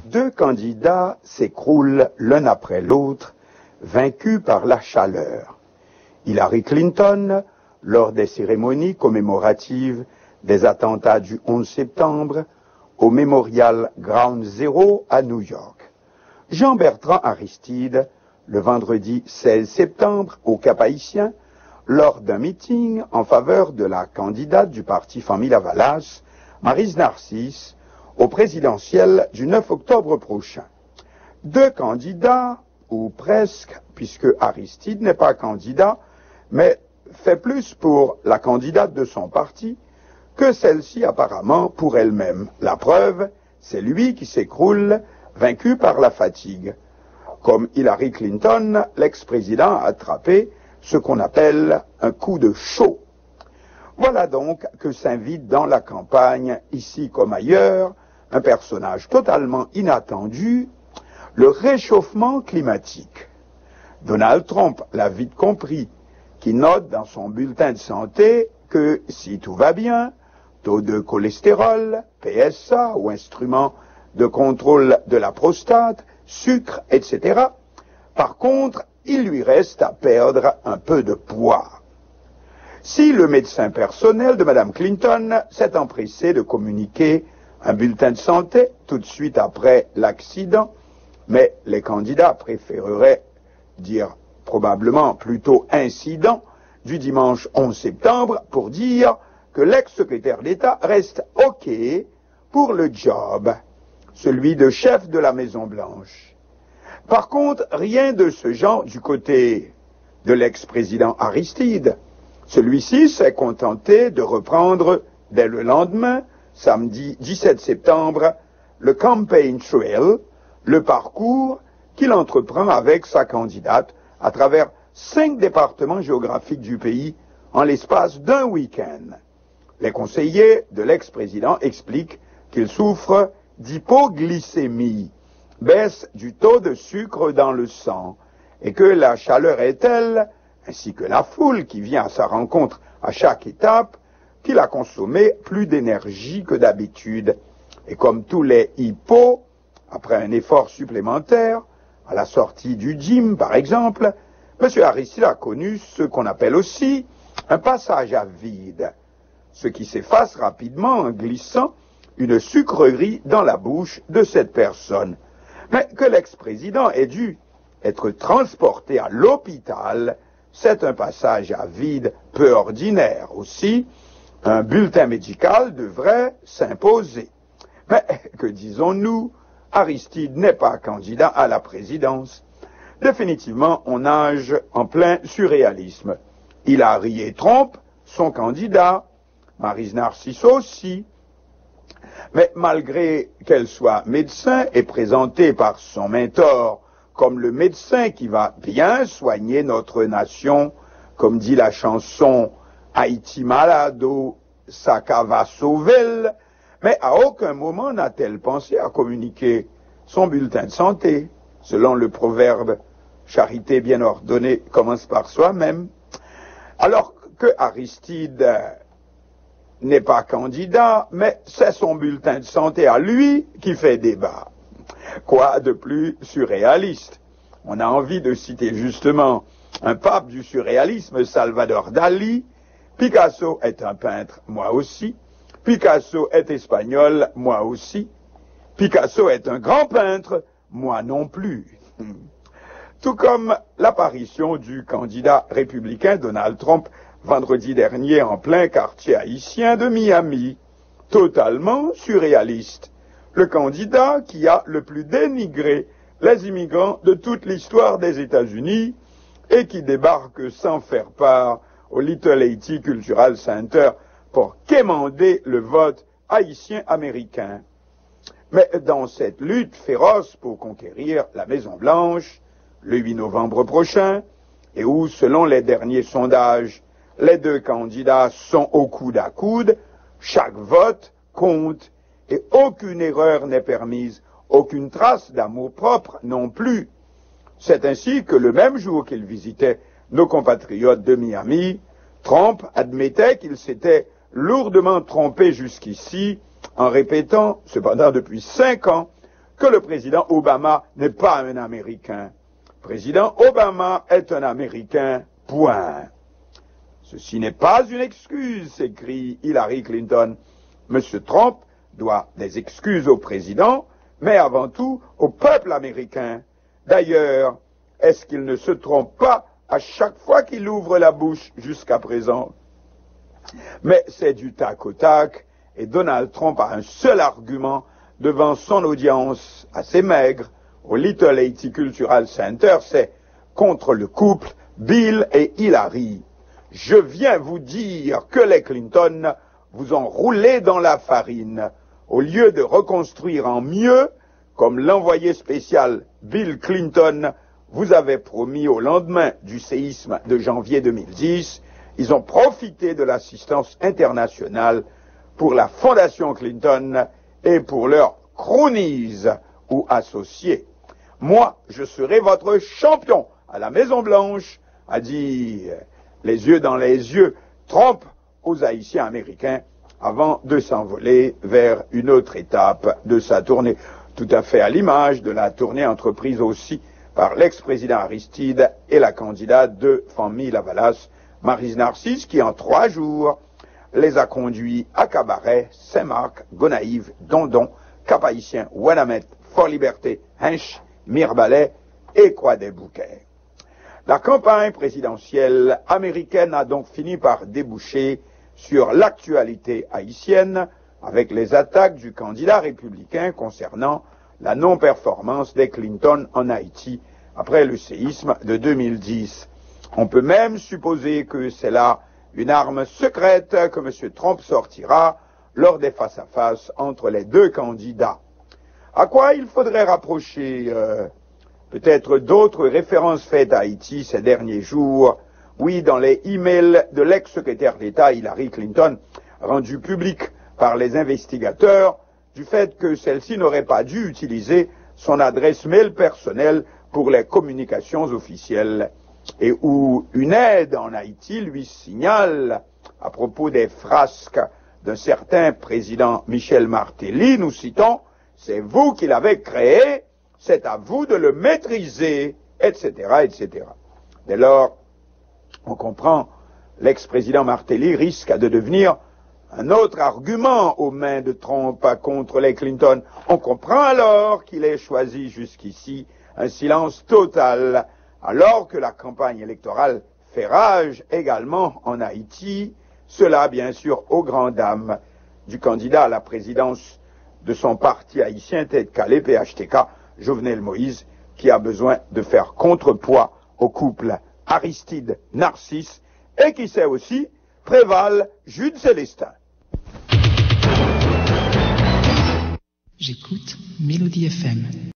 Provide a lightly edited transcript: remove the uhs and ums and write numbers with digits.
Deux candidats s'écroulent l'un après l'autre, vaincus par la chaleur. Hillary Clinton, lors des cérémonies commémoratives des attentats du 11 septembre, au Memorial Ground Zero à New York. Jean-Bertrand Aristide, le vendredi 16 septembre, au Cap-Haïtien, lors d'un meeting en faveur de la candidate du parti Famille Lavalas, Maryse Narcisse, au présidentiel du 9 octobre prochain. Deux candidats, ou presque, puisque Aristide n'est pas candidat, mais fait plus pour la candidate de son parti que celle-ci apparemment pour elle-même. La preuve, c'est lui qui s'écroule, vaincu par la fatigue. Comme Hillary Clinton, l'ex-président a attrapé ce qu'on appelle un coup de chaud. Voilà donc que s'invite dans la campagne, ici comme ailleurs, un personnage totalement inattendu, le réchauffement climatique. Donald Trump l'a vite compris, qui note dans son bulletin de santé que si tout va bien, taux de cholestérol, PSA ou instrument de contrôle de la prostate, sucre, etc. Par contre, il lui reste à perdre un peu de poids. Si le médecin personnel de Mme Clinton s'est empressé de communiquer un bulletin de santé tout de suite après l'accident, mais les candidats préféreraient dire probablement plutôt incident du dimanche 11 septembre pour dire que l'ex-secrétaire d'État reste OK pour le job, celui de chef de la Maison-Blanche. Par contre, rien de ce genre du côté de l'ex-président Aristide. Celui-ci s'est contenté de reprendre dès le lendemain, samedi 17 septembre, le Campaign Trail, le parcours qu'il entreprend avec sa candidate à travers 5 départements géographiques du pays en l'espace d'un week-end. Les conseillers de l'ex-président expliquent qu'il souffre d'hypoglycémie, baisse du taux de sucre dans le sang, et que la chaleur est telle, ainsi que la foule qui vient à sa rencontre à chaque étape, qu'il a consommé plus d'énergie que d'habitude. Et comme tous les hippos, après un effort supplémentaire, à la sortie du gym par exemple, M. Aristide a connu ce qu'on appelle aussi un passage à vide, ce qui s'efface rapidement en glissant une sucrerie dans la bouche de cette personne. Mais que l'ex-président ait dû être transporté à l'hôpital, c'est un passage à vide peu ordinaire. Aussi, un bulletin médical devrait s'imposer. Mais que disons-nous, Aristide n'est pas candidat à la présidence. Définitivement, on nage en plein surréalisme. Hillary et Trump sont candidats, Maryse Narcisse aussi. Mais malgré qu'elle soit médecin et présentée par son mentor comme le médecin qui va bien soigner notre nation, comme dit la chanson Haïti malado, Saka va sauver, mais à aucun moment n'a-t-elle pensé à communiquer son bulletin de santé, selon le proverbe « Charité bien ordonnée commence par soi-même ». Alors que Aristide n'est pas candidat, mais c'est son bulletin de santé à lui qui fait débat. Quoi de plus surréaliste? On a envie de citer justement un pape du surréalisme, Salvador Dali. Picasso est un peintre, moi aussi. Picasso est espagnol, moi aussi. Picasso est un grand peintre, moi non plus. Tout comme l'apparition du candidat républicain Donald Trump vendredi dernier en plein quartier haïtien de Miami. Totalement surréaliste. Le candidat qui a le plus dénigré les immigrants de toute l'histoire des États-Unis et qui débarque sans faire part au Little Haiti Cultural Center pour quémander le vote haïtien-américain. Mais dans cette lutte féroce pour conquérir la Maison-Blanche, le 8 novembre prochain, et où, selon les derniers sondages, les deux candidats sont au coude à coude, chaque vote compte et aucune erreur n'est permise, aucune trace d'amour-propre non plus. C'est ainsi que le même jour qu'il visitait nos compatriotes de Miami, Trump admettait qu'il s'était lourdement trompé jusqu'ici en répétant, cependant depuis 5 ans, que le président Obama n'est pas un Américain. Le président Obama est un Américain, point. Ceci n'est pas une excuse, s'écrie Hillary Clinton. Monsieur Trump doit des excuses au président, mais avant tout au peuple américain. D'ailleurs, est-ce qu'il ne se trompe pas à chaque fois qu'il ouvre la bouche jusqu'à présent? Mais c'est du tac au tac, et Donald Trump a un seul argument devant son audience assez maigre au Little Haiti Cultural Center, c'est contre le couple Bill et Hillary. Je viens vous dire que les Clinton vous ont roulé dans la farine. Au lieu de reconstruire en mieux, comme l'envoyé spécial Bill Clinton vous avait promis au lendemain du séisme de janvier 2010, ils ont profité de l'assistance internationale pour la Fondation Clinton et pour leurs cronies ou associés. Moi, je serai votre champion à la Maison-Blanche, a dit les yeux dans les yeux Trump aux Haïtiens américains avant de s'envoler vers une autre étape de sa tournée, tout à fait à l'image de la tournée entreprise aussi par l'ex-président Aristide et la candidate de Famille-Lavalas, Maryse Narcisse, qui en 3 jours les a conduits à Cabaret, Saint-Marc, Gonaïves, Dondon, Cap-Haïtien, Ouanamet, Fort-Liberté, Hinche, Mirbalet et Croix-des-Bouquets. La campagne présidentielle américaine a donc fini par déboucher sur l'actualité haïtienne avec les attaques du candidat républicain concernant la non-performance des Clinton en Haïti après le séisme de 2010. On peut même supposer que c'est là une arme secrète que M. Trump sortira lors des face-à-face entre les deux candidats. À quoi il faudrait rapprocher peut-être d'autres références faites à Haïti ces derniers jours. Oui, dans les emails de l'ex-secrétaire d'État Hillary Clinton, rendus publics par les investigateurs, du fait que celle-ci n'aurait pas dû utiliser son adresse mail personnelle pour les communications officielles, et où une aide en Haïti lui signale, à propos des frasques d'un certain président Michel Martelly, nous citons, « C'est vous qui l'avez créé, c'est à vous de le maîtriser, etc., etc. » Dès lors, on comprend, l'ex-président Martelly risque de devenir un autre argument aux mains de Trump contre les Clinton. On comprend alors qu'il ait choisi jusqu'ici un silence total, alors que la campagne électorale fait rage également en Haïti, cela bien sûr aux grandes dames du candidat à la présidence de son parti haïtien tête Calais PHTK, Jovenel Moïse, qui a besoin de faire contrepoids au couple Aristide-Narcisse et qui sait aussi prévale Jude Célestin. J'écoute Mélodie FM.